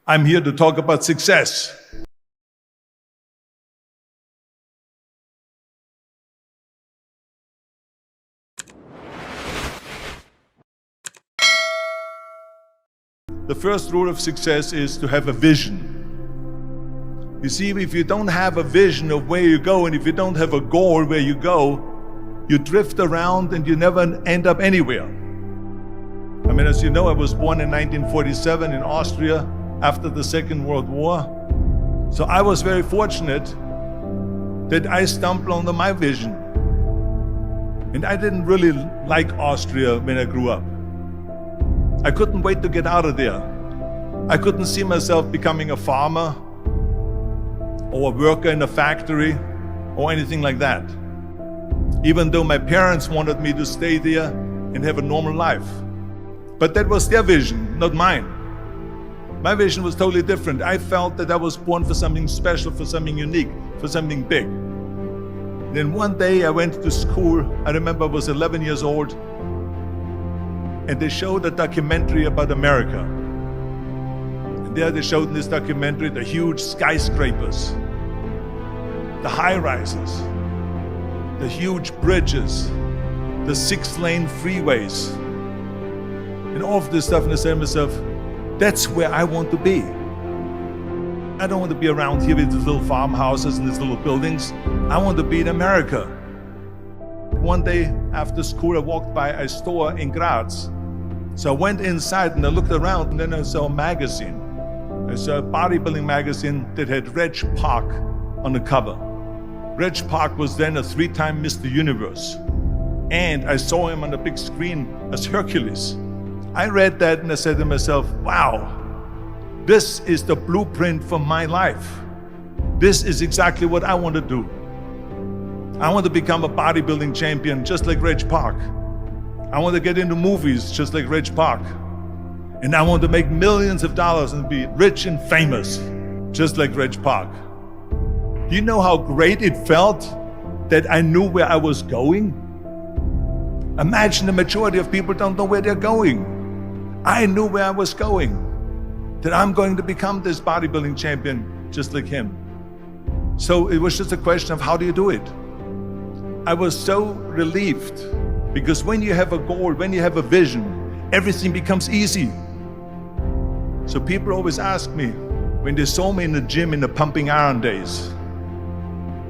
I'm here to talk about success. The first rule of success is to have a vision. You see, if you don't have a vision of where you go, and if you don't have a goal where you go, you drift around and you never end up anywhere. I mean, as you know, I was born in 1947 in Austria after the Second World War. So I was very fortunate that I stumbled on my vision. And I didn't really like Austria when I grew up. I couldn't wait to get out of there. I couldn't see myself becoming a farmer or a worker in a factory or anything like that. Even though my parents wanted me to stay there and have a normal life. But that was their vision, not mine. My vision was totally different. I felt that I was born for something special, for something unique, for something big. Then one day I went to school. I remember I was 11 years old, and they showed a documentary about America. And there they showed in this documentary the huge skyscrapers, the high-rises, the huge bridges, the 6-lane freeways, and all of this stuff. And I said to myself, that's where I want to be. I don't want to be around here with these little farmhouses and these little buildings. I want to be in America. One day after school, I walked by a store in Graz. So I went inside and I looked around, and then I saw a magazine. I saw a bodybuilding magazine that had Reg Park on the cover. Reg Park was then a 3-time Mr. Universe. And I saw him on the big screen as Hercules. I read that and I said to myself, wow, this is the blueprint for my life. This is exactly what I want to do. I want to become a bodybuilding champion just like Reg Park. I want to get into movies just like Reg Park. And I want to make millions of dollars and be rich and famous just like Reg Park. Do you know how great it felt that I knew where I was going? Imagine the majority of people don't know where they're going. I knew where I was going, that I'm going to become this bodybuilding champion just like him. So it was just a question of how do you do it? I was so relieved, because when you have a goal, when you have a vision, everything becomes easy. So people always ask me, when they saw me in the gym in the pumping iron days,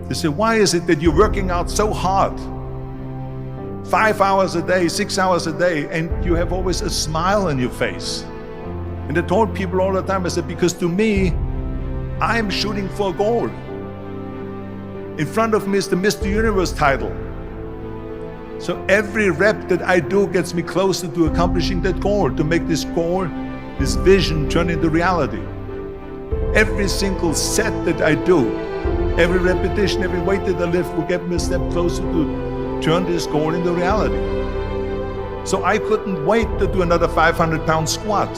they say, why is it that you're working out so hard? 5 hours a day, 6 hours a day, and you have always a smile on your face. And I told people all the time, I said, because to me, I'm shooting for a goal. In front of me is the Mr. Universe title. So every rep that I do gets me closer to accomplishing that goal, to make this goal, this vision turn into reality. Every single set that I do, every repetition, every weight that I lift will get me a step closer to turn this goal into reality. So I couldn't wait to do another 500-pound squat.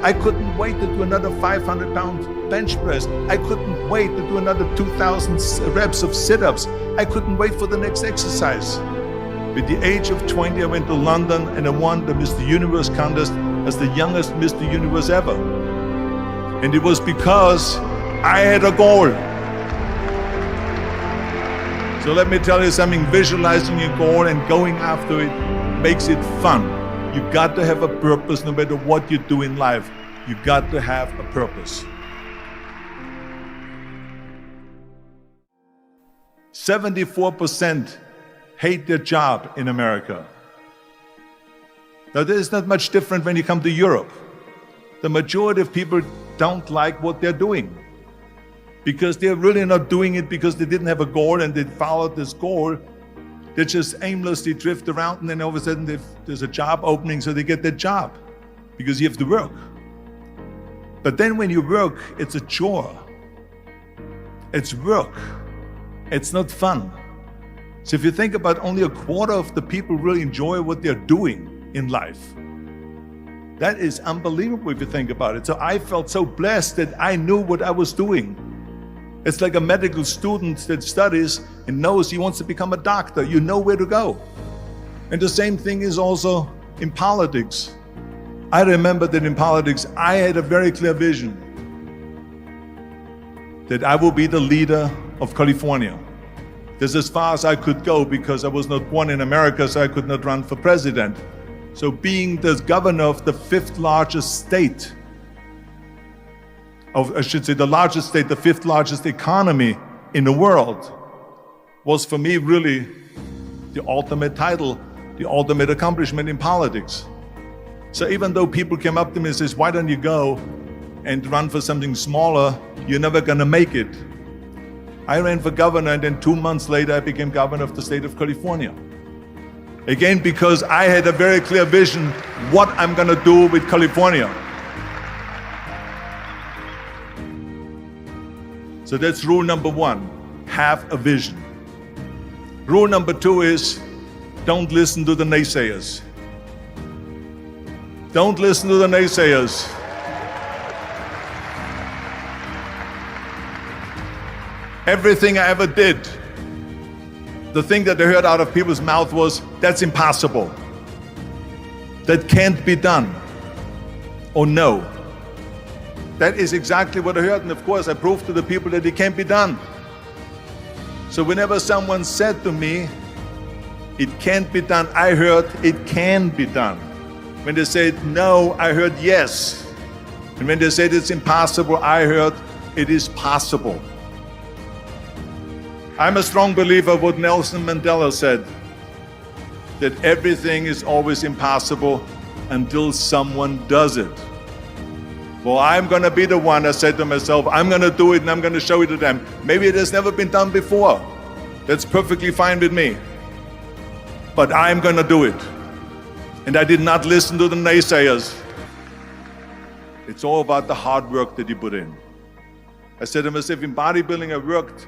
I couldn't wait to do another 500-pound bench press. I couldn't wait to do another 2,000 reps of sit-ups. I couldn't wait for the next exercise. At the age of 20, I went to London and I won the Mr. Universe contest as the youngest Mr. Universe ever. And it was because I had a goal. So let me tell you something, visualizing your goal and going after it makes it fun. You got to have a purpose no matter what you do in life. You got to have a purpose. 74% hate their job in America. Now, this is not much different when you come to Europe. The majority of people don't like what they're doing, because they're really not doing it because they didn't have a goal and they followed this goal. They just aimlessly drift around, and then all of a sudden there's a job opening, so they get that job because you have to work. But then when you work, it's a chore. It's work. It's not fun. So if you think about, only a quarter of the people really enjoy what they're doing in life. That is unbelievable if you think about it. So I felt so blessed that I knew what I was doing. It's like a medical student that studies and knows he wants to become a doctor. You know where to go. And the same thing is also in politics. I remember that in politics, I had a very clear vision. that I will be the leader of California. That's as far as I could go because I was not born in America, so I could not run for president. So being the governor of the fifth largest state, the largest state, the fifth largest economy in the world, was for me really the ultimate title, the ultimate accomplishment in politics. So even though people came up to me and says, why don't you go and run for something smaller, you're never gonna make it. I ran for governor, and then 2 months later I became governor of the state of California. Again, because I had a very clear vision what I'm gonna do with California. So that's rule number one, have a vision. Rule number two is, don't listen to the naysayers. Don't listen to the naysayers. Everything I ever did, the thing that I heard out of people's mouth was, that's impossible. That can't be done. Or no. That is exactly what I heard, and of course I proved to the people that it can't be done. So whenever someone said to me, it can't be done, I heard, it can be done. When they said no, I heard yes. And when they said it's impossible, I heard it is possible. I'm a strong believer of what Nelson Mandela said, that everything is always impossible until someone does it. Well, I'm gonna be the one, I said to myself, I'm gonna do it and I'm gonna show it to them. Maybe it has never been done before. That's perfectly fine with me. But I'm gonna do it. And I did not listen to the naysayers. It's all about the hard work that you put in. I said to myself, in bodybuilding I worked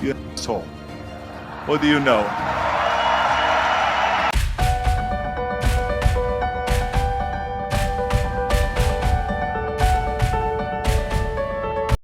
you asshole. What do you know?